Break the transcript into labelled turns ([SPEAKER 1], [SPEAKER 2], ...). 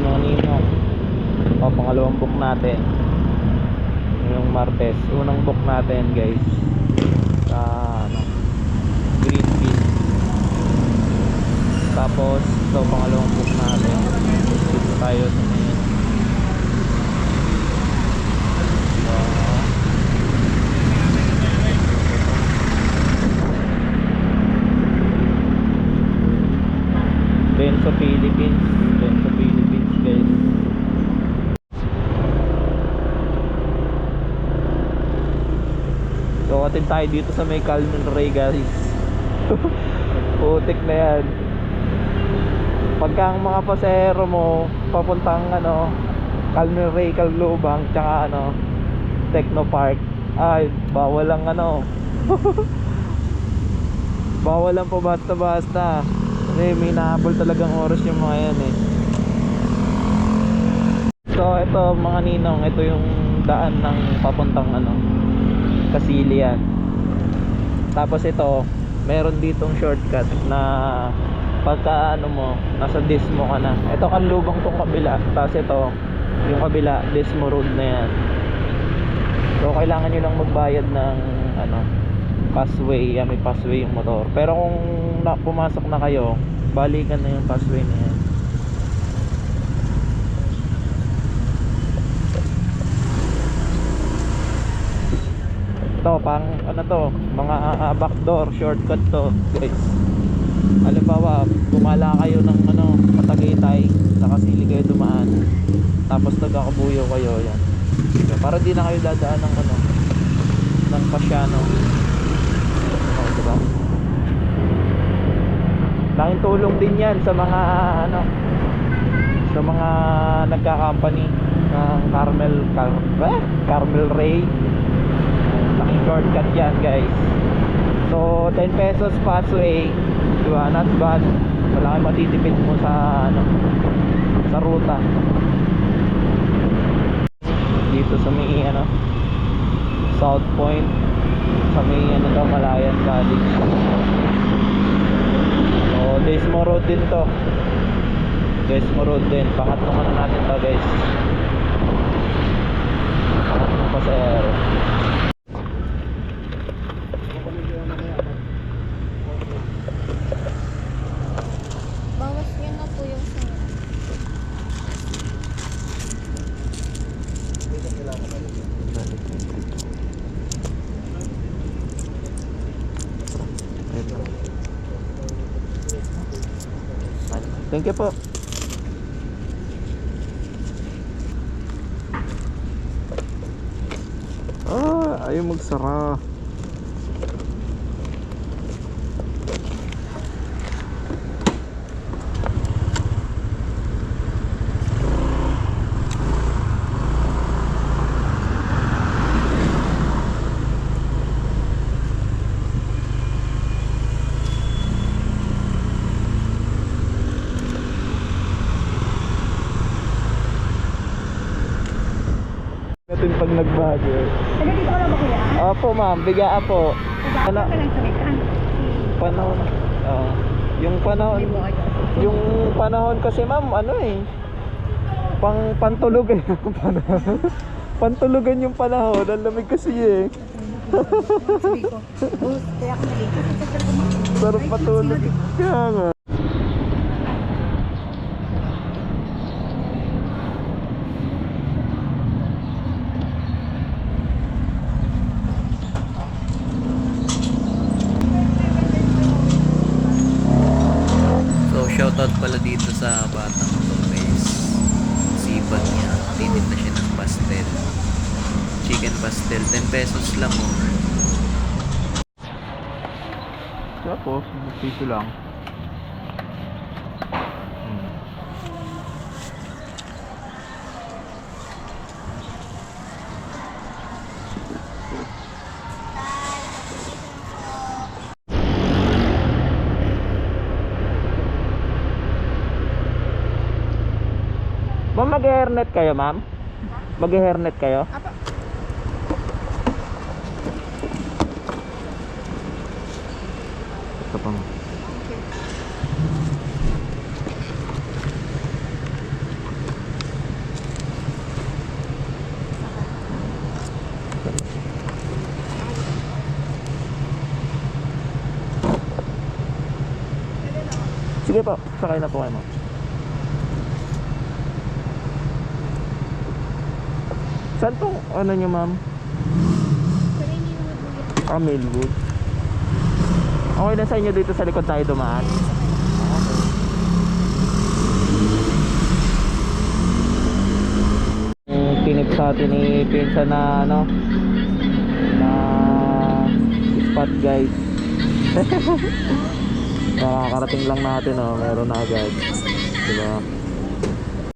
[SPEAKER 1] morning mga ninong. Pangalawang book natin ngayong Martes. Unang book natin guys sa Green Bean. Tapos ito pangalawang book natin. Dito tayo sa ngayon. Denso Philippines guys. So atin tayo dito sa may Calmen Ray guys. Putik na yan. Pagka ang mga pasahero mo papuntang Calmen Ray, Caloocan, tsaka Techno Park, ay bawal lang bawal lang po basta-basta. Kasi may nahabol talagang oras yung mga yan eh. So ito mga ninong, ito yung daan ng papuntang Kasilian. Tapos ito, meron ditong shortcut na pagka nasa Desmo ka na. Ito Canlubang tong kabila. Tapos ito, yung kabila, Desmo Road na yan. So kailangan nyo lang magbayad ng passway. May passway yung motor. Pero kung pumasok na kayo, balikan na yung passway na yan. Ito pang mga backdoor shortcut to guys. Halimbawa kumala kayo ng Patagaytay, sa Kasili kayo dumaan, tapos nagkakabuyo kayo yan. Para di na kayo dadaan ng Pasiano. Diba? Laking tulong din yan sa mga sa mga nagka-company ng Carmel Ray. Laking shortcut yan guys. So 10 pesos passway, diba? Not bad. Wala kang matitipid mo sa sa ruta. Dito sa may South Point, sa may Malayan College. So Desmo Road din to. Desmo Road din. Pangatlong natin to guys. Pangatlong pasahero.
[SPEAKER 2] Bawas niya na po yung sa'yo.
[SPEAKER 1] Thank you po. Ayaw magsara. Ito yung pag nag-bagyo.
[SPEAKER 2] Taga dito ka na ba kuya?
[SPEAKER 1] Opo ma'am, bigaan po.
[SPEAKER 2] Ano ka lang sa mekan?
[SPEAKER 1] Panahon. Yung panahon kasi ma'am, pantulugan yung panahon. Pantulugan yung panahon, ang lamig kasi eh.
[SPEAKER 2] Sabi ko, kaya ako nagiging.
[SPEAKER 1] Sarap patulog. Kaya nga. Shoutout pala dito sa batang to guys. Sipag niya. Tinit na siya ng pastel. Chicken pastel. 10 pesos lang Tapos, piso lang. Ma'am, mag-hairnet kayo, ma'am? Mag-hairnet kayo?
[SPEAKER 2] Apa?
[SPEAKER 1] Ito pang. Sige po, sakay na po kayo, ma'am. Saan pong ano nyo, ma'am?
[SPEAKER 2] Pero hindi naman po yan.
[SPEAKER 1] Millwood. Okay na sa inyo dito sa likod tayo dumaan. Tinip sa atin ni Pinsa na ano na spot guys. Nakakarating lang natin, oh, meron na agad, diba?